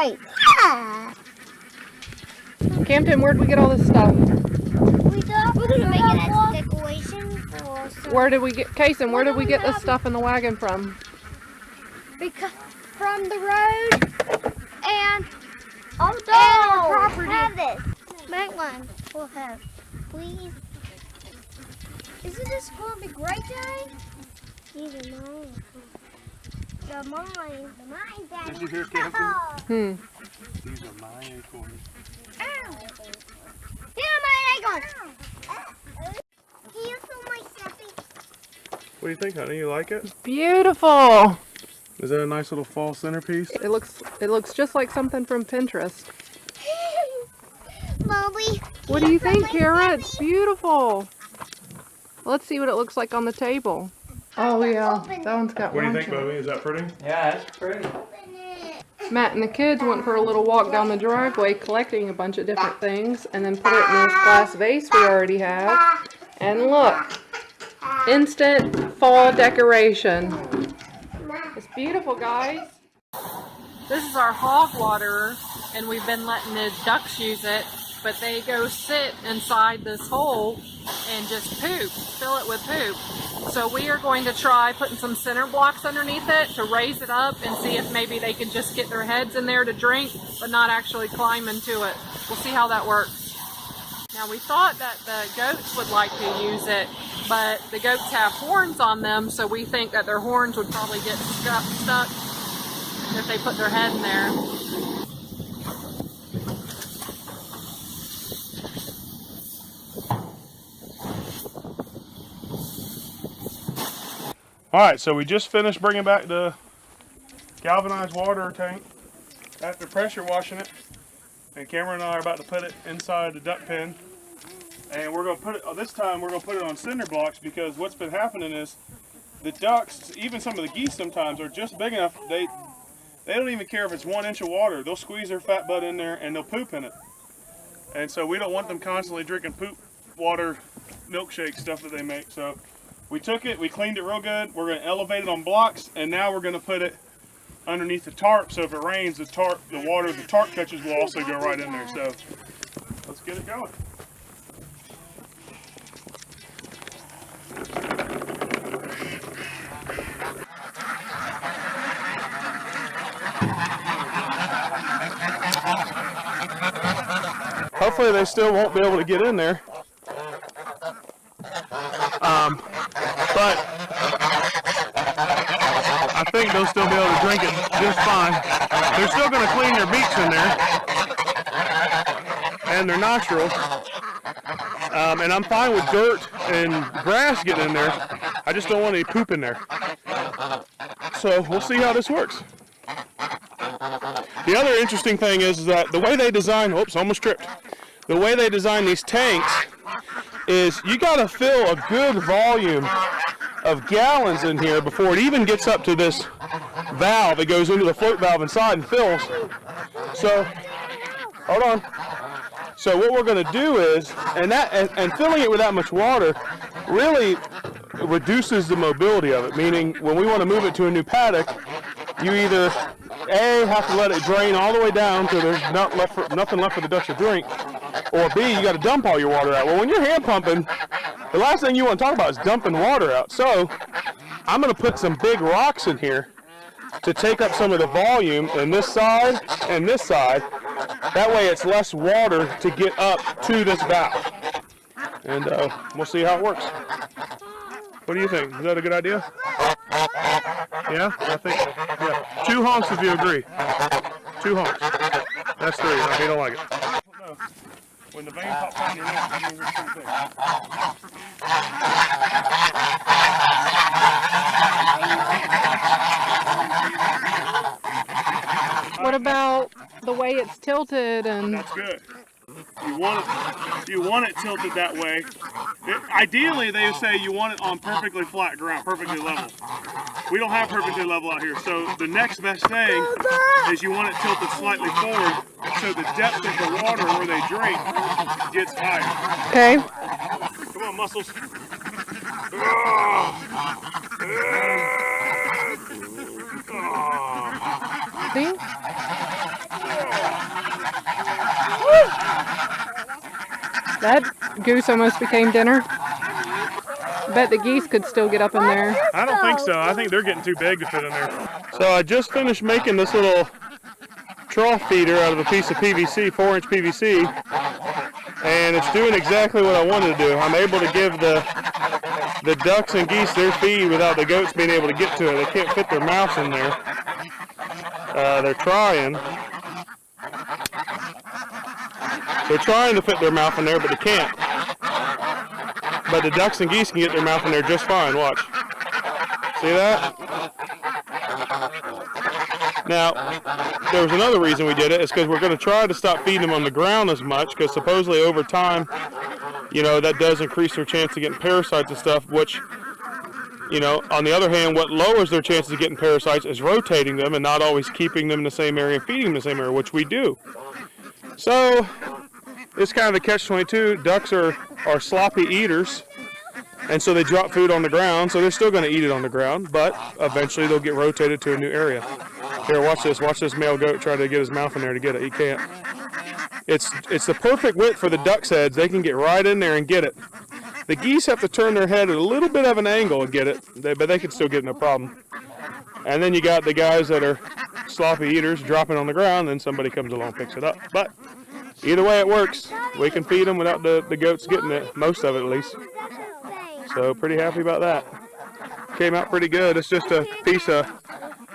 right. Campton, where'd we get all this stuff? We're gonna make it as a decoration for some. Where did we get, Kason, where did we get this stuff in the wagon from? Because from the road and Oh no! our property. Have this. Make one. We'll have. Please. Isn't this gonna be great, Daddy? These are mine. They're mine. They're mine, Daddy. Did you hear, Campton? These are my acorns. Ow. Here are my acorns. Can you film my selfie? What do you think, honey? You like it? Beautiful. Is that a nice little fall centerpiece? It looks just like something from Pinterest. Mommy. What do you think, Kara? It's beautiful. Let's see what it looks like on the table. Oh yeah, that one's got What do you one. think, Bobby? Is that pretty? Yeah, that's pretty. Matt and the kids went for a little walk down the driveway collecting a bunch of different things and then put it in this glass vase we already have. And look, instant fall decoration. It's beautiful, guys. This is our hog water, and we've been letting the ducks use it, but they go sit inside this hole and just poop, fill it with poop. So we are going to try putting some center blocks underneath it to raise it up and see if maybe they can just get their heads in there to drink, but not actually climb into it. We'll see how that works. Now we thought that the goats would like to use it, but the goats have horns on them, so we think that their horns would probably get stuck if they put their head in there. All right, so we just finished bringing back the galvanized water tank after pressure washing it. And Cameron and I are about to put it inside the duck pen. And we're going to put it, this time we're going to put it on cinder blocks, because what's been happening is the ducks, even some of the geese sometimes, are just big enough, they don't even care if it's 1 inch of water. They'll squeeze their fat butt in there and they'll poop in it. And so we don't want them constantly drinking poop water milkshake stuff that they make. So we took it, we cleaned it real good. We're going to elevate it on blocks, and now we're going to put it underneath the tarp, so if it rains, the water the tarp catches will also go right in there. So let's get it going. Hopefully they still won't be able to get in there. But I think they'll still be able to drink it just fine. They're still going to clean their beaks in there and their nostrils. And I'm fine with dirt and grass getting in there. I just don't want any poop in there. So we'll see how this works. The other interesting thing is that the way they design, oops, almost tripped. The way they design these tanks is you got to fill a good volume of gallons in here before it even gets up to this valve. It goes into the float valve inside and fills. So, hold on. So what we're going to do is, and filling it with that much water really reduces the mobility of it, meaning when we want to move it to a new paddock, you either A, have to let it drain all the way down till there's nothing left for the ducks to drink, or B, you got to dump all your water out. Well, when you're hand pumping, the last thing you want to talk about is dumping water out. So I'm going to put some big rocks in here to take up some of the volume in this side and this side. That way it's less water to get up to this valve. And we'll see how it works. What do you think? Is that a good idea? Yeah, I think, yeah. 2 honks if you agree. 2 honks. That's 3. No, he don't like it. No. When the vein pops on your neck, it means it's too big. What about the way it's tilted? And that's good. You want it tilted that way. Ideally, they say you want it on perfectly flat ground, perfectly level. We don't have perfectly level out here, so the next best thing is you want it tilted slightly forward so the depth of the water where they drink gets higher. okay. Come on, muscles. See? That goose almost became dinner. I bet the geese could still get up in there. I don't think so. I think they're getting too big to fit in there. So I just finished making this little trough feeder out of a piece of PVC, 4-inch PVC, and it's doing exactly what I wanted to do. I'm able to give the ducks and geese their feed without the goats being able to get to it. They can't fit their mouths in there. They're trying. They're trying to fit their mouth in there, but they can't. But the ducks and geese can get their mouth in there just fine. Watch. See that? Now, there was another reason we did it. It's because we're going to try to stop feeding them on the ground as much, because supposedly over time, you know, that does increase their chance of getting parasites and stuff, which, you know, on the other hand, what lowers their chances of getting parasites is rotating them and not always keeping them in the same area and feeding them in the same area, which we do. So, it's kind of a catch-22. Ducks are sloppy eaters, and so they drop food on the ground, so they're still going to eat it on the ground, but eventually they'll get rotated to a new area. Here, watch this. Watch this male goat try to get his mouth in there to get it. He can't. It's the perfect width for the duck's heads. They can get right in there and get it. The geese have to turn their head at a little bit of an angle and get it, but they can still get it, no problem. And then you got the guys that are sloppy eaters dropping on the ground, and somebody comes along and picks it up. But either way it works. We can feed them without the goats getting it, most of it at least. So pretty happy about that. Came out pretty good. It's just a piece of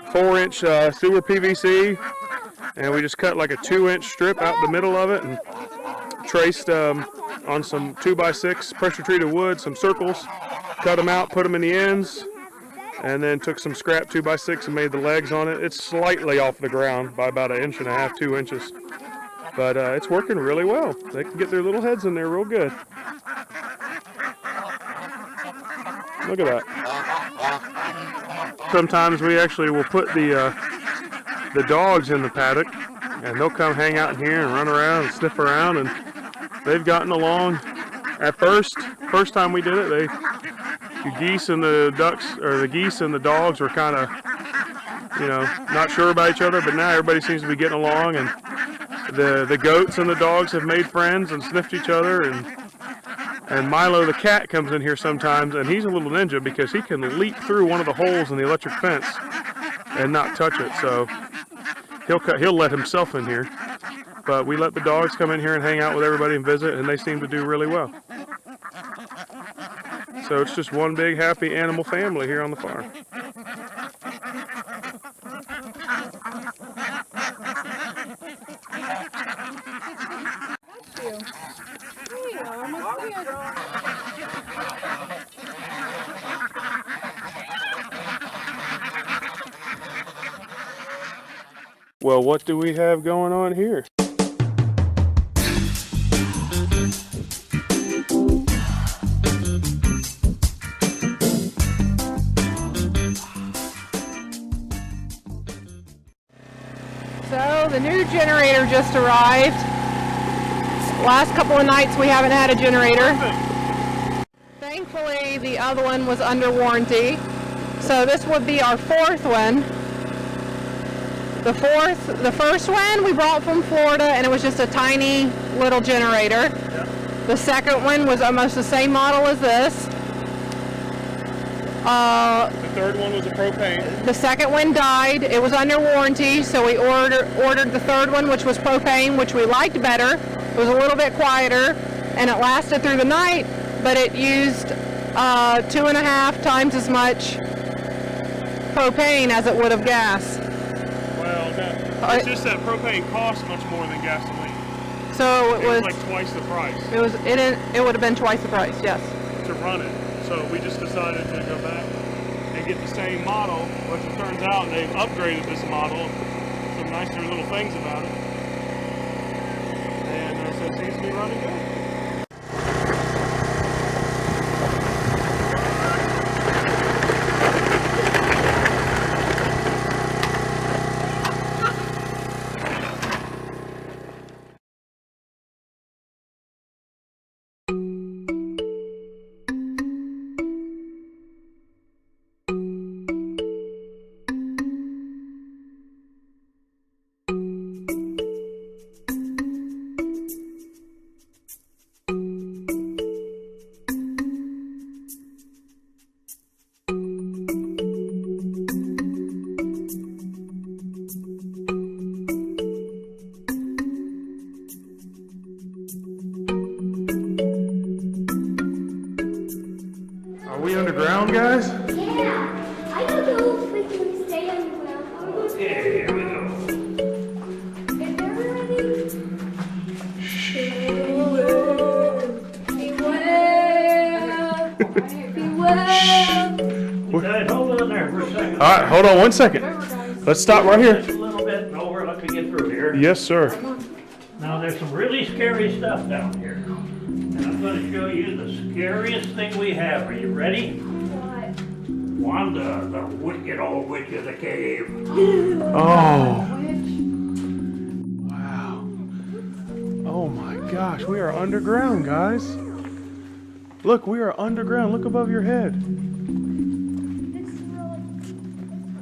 4-inch sewer PVC, and we just cut like a 2-inch strip out the middle of it and traced on some 2x6 pressure treated wood, some circles, cut them out, put them in the ends, and then took some scrap 2x6 and made the legs on it. It's slightly off the ground by about 1.5 inches, 2 inches, but it's working really well. They can get their little heads in there real good. Look at that. Sometimes we actually will put the dogs in the paddock, and they'll come hang out in here and run around and sniff around, and they've gotten along. At first time we did it, the geese and the ducks, or the geese and the dogs were kind of, you know, not sure about each other, but now everybody seems to be getting along, and the goats and the dogs have made friends and sniffed each other, and Milo the cat comes in here sometimes, and he's a little ninja because he can leap through one of the holes in the electric fence and not touch it. So he'll let himself in here. But we let the dogs come in here and hang out with everybody and visit, and they seem to do really well. So it's just one big happy animal family here on the farm. Well, what do we have going on here? So the new generator just arrived. Last couple of nights we haven't had a generator. Thankfully the other one was under warranty. So this would be our 4th one. The first one we brought from Florida, and it was just a tiny little generator. The second one was almost the same model as this. The third one was a propane. The second one died. It was under warranty, so we ordered the third one, which was propane, which we liked better. It was a little bit quieter, and it lasted through the night, but it used 2.5 times as much propane as it would have gas. Well, no, it's just that propane costs much more than gasoline. So it was like twice the price. It would have been twice the price, yes. To run it. So we just decided to go back and get the same model, which it turns out they've upgraded this model. Some nicer little things about it. And so it seems to be running good. underground, guys? Yeah. I don't know if we can stay underground. Yeah, here we go. Is there Guys, hold on there for a second. All right, hold on one second. Let's stop right here. Just a little bit and over, let me get through here. Yes, sir. Now, there's some really scary stuff down here. And I'm going to show you the scariest thing we have. Are you ready? Wanda, the wicked old witch of the cave. Oh. Wow. Oh my gosh, we are underground, guys. Look, we are underground. Look above your head.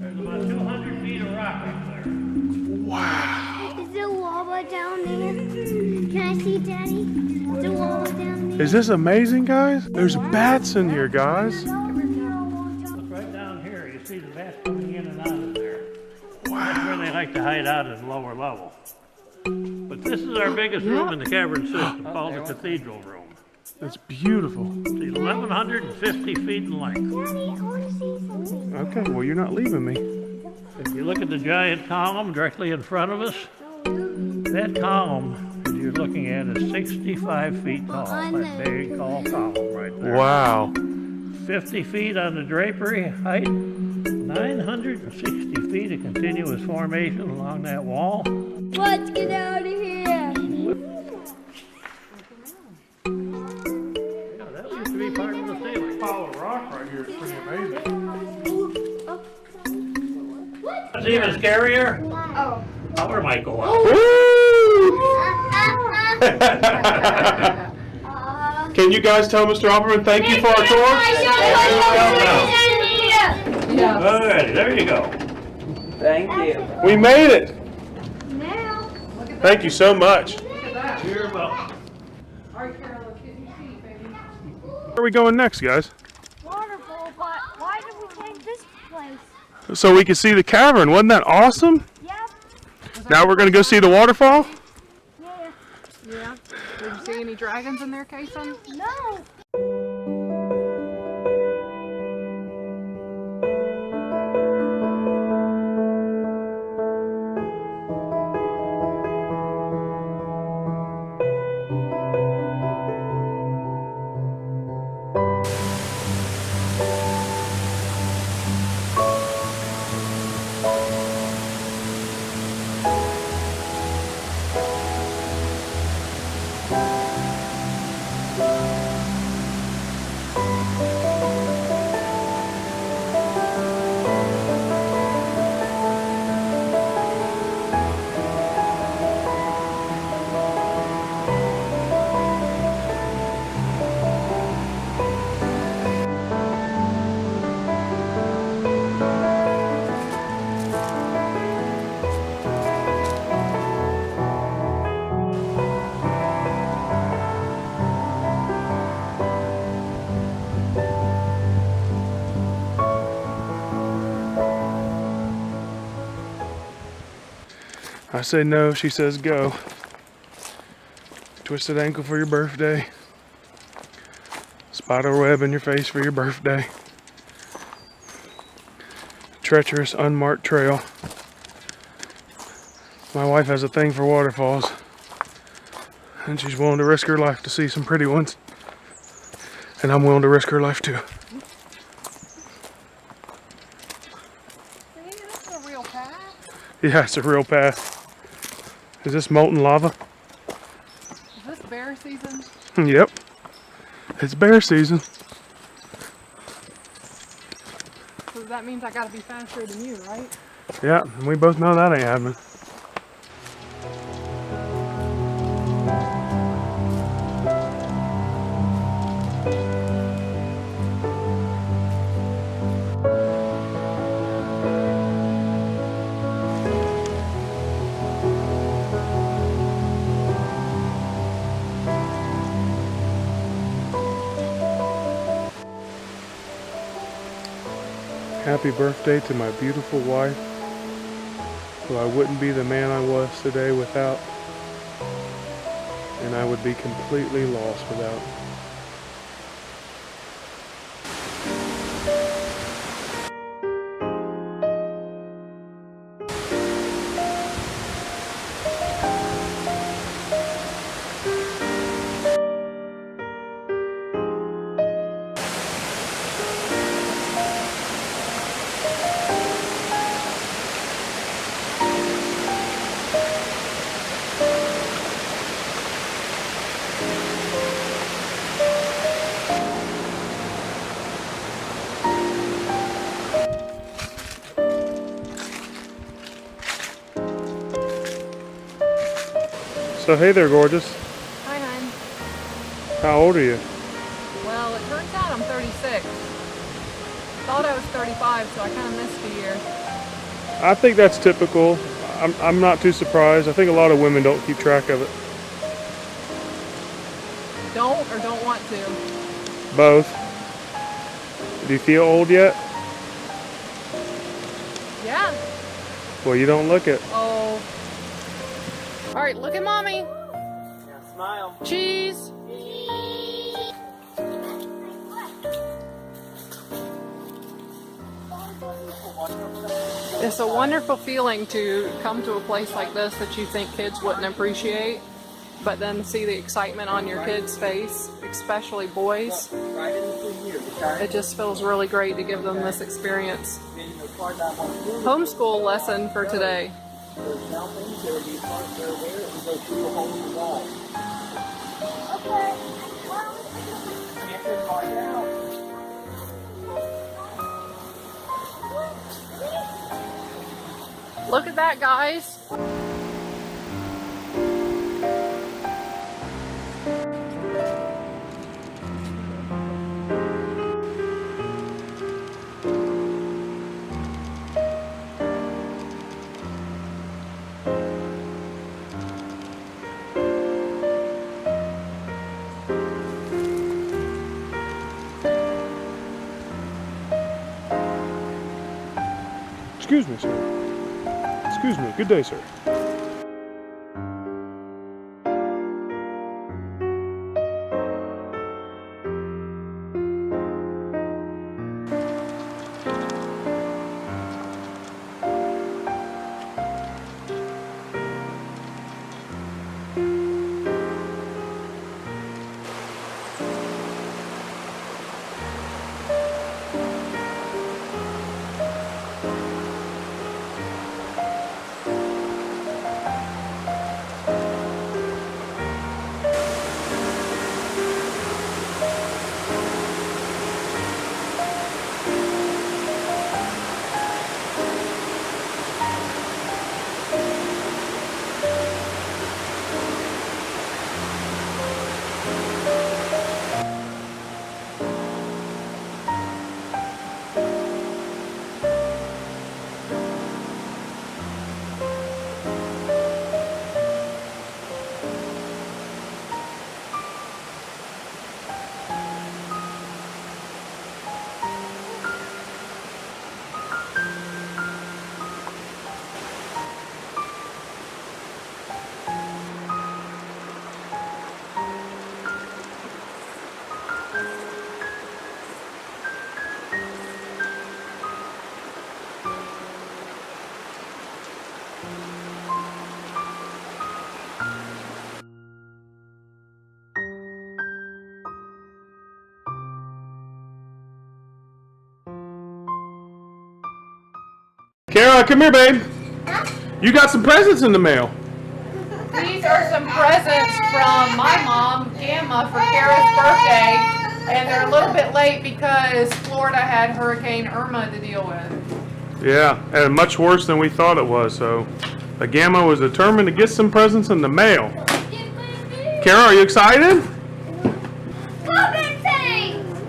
There's about 200 feet of rock up there. Wow. Is there lava down there? Can I see, Daddy? Is there lava down there? Is this amazing, guys? There's bats in here, guys. Look right down here. You see the bats coming in and out of there. That's where they like to hide out at lower level. But this is our biggest room in the cavern system, called the cathedral room. It's beautiful. It's 1,150 feet in length. Daddy, I want to see something. Okay, well, you're not leaving me. If you look at the giant column directly in front of us, that column that you're looking at is 65 feet tall. That big, tall column right there. Wow. 50 feet on the drapery height, 960 feet of continuous formation along that wall. Let's get out of here. Yeah, that used to be part of the ceiling. Pile of rock right here is pretty amazing. What's even scarier? Oh. Power might go out. Can you guys tell Mr. Opperman thank you for our tour? Good, there you go. Thank you. We made it. Now. Thank you so much. You're welcome. Where are we going next, guys? Waterfall, but why did we take this place? So we can see the cavern. Wasn't that awesome? Yep. Now We're going to go see the waterfall? Yeah. Yeah. Did you see any dragons in there, Kason? No. I say no, she says go. Twisted ankle for your birthday. Spider web in your face for your birthday. Treacherous, unmarked trail. My wife has a thing for waterfalls, and she's willing to risk her life to see some pretty ones. And I'm willing to risk her life too. See, that's a real path. Yeah, it's a real path. Is this molten lava? Is this bear season? Yep. It's bear season. So that means I gotta be faster than you, right? Yeah, and we both know that ain't happening. Happy birthday to my beautiful wife, who I wouldn't be the man I was today without, and I would be completely lost without. So hey there, gorgeous. Hi, hon. How old are you? Well, it turns out I'm 36. Thought I was 35, so I kind of missed a year. I think that's typical. I'm not too surprised. I think a lot of women don't keep track of it. Don't or don't want to? Both. Do you feel old yet? Yeah. Well, you don't look it. Oh. All right, look at mommy. Now smile. Cheese. It's a wonderful feeling to come to a place like this that you think kids wouldn't appreciate, but then see the excitement on your kids' face, especially boys. Right in between here, okay? It just feels really great to give them this experience. Homeschool lesson for today. There's now things that will be parked there and go through the hole in the wall. Okay. Can't just mark it out. Look at that, guys. Excuse me, sir. Excuse me. Good day, sir. Kara, come here, babe. You got some presents in the mail. These are some presents from my mom, Gamma, for Kara's birthday, and they're a little bit late because Florida had Hurricane Irma to deal with. Yeah, and much worse than we thought it was. So, the Gamma was determined to get some presents in the mail. Kara, are you excited? Poppin' things!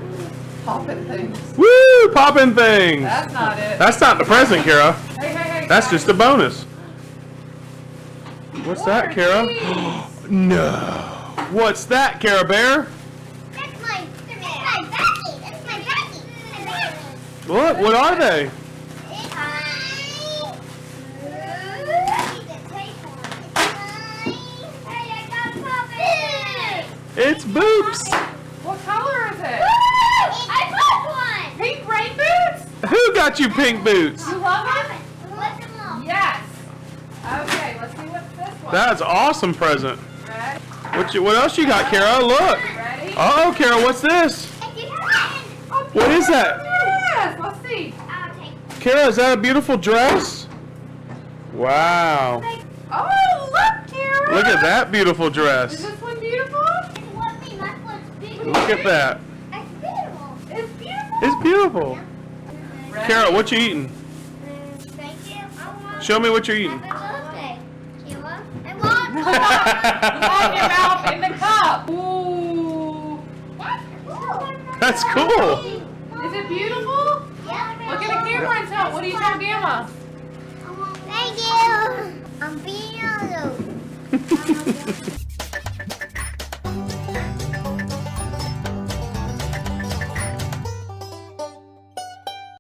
Poppin' things. Woo! Poppin' things. That's not it. That's not the present, Kara. Hey, hey, hey. That's guys. just a bonus. What's that, are Kara? these? No. What's that, Kara Bear? That's my baggie. That's my baggie. What? What are they? It's boots. What color is it? I bought one. Pink rain boots? Who got you pink boots? You love them? Let them off. Yes. Okay, let's see what's this one. That's an awesome present. Ready? What else you got, Kara? Look. Ready? Oh, Kara, what's this? What is that? Yes, let's see. I'll take Kara, is that a beautiful dress? Wow. Oh, look, Kara. Look at that beautiful Is dress. this one beautiful? Look at that. It's beautiful. It's beautiful. It's beautiful. Ready? Kara, what you eating? Thank you. I want Show me what you're eating. happy birthday. Sheila. I want Plug your mouth in the cup. Ooh. That's cool. Is it beautiful? Look at the camera and tell. What do you tell Gamma? Thank you. I'm being yellow.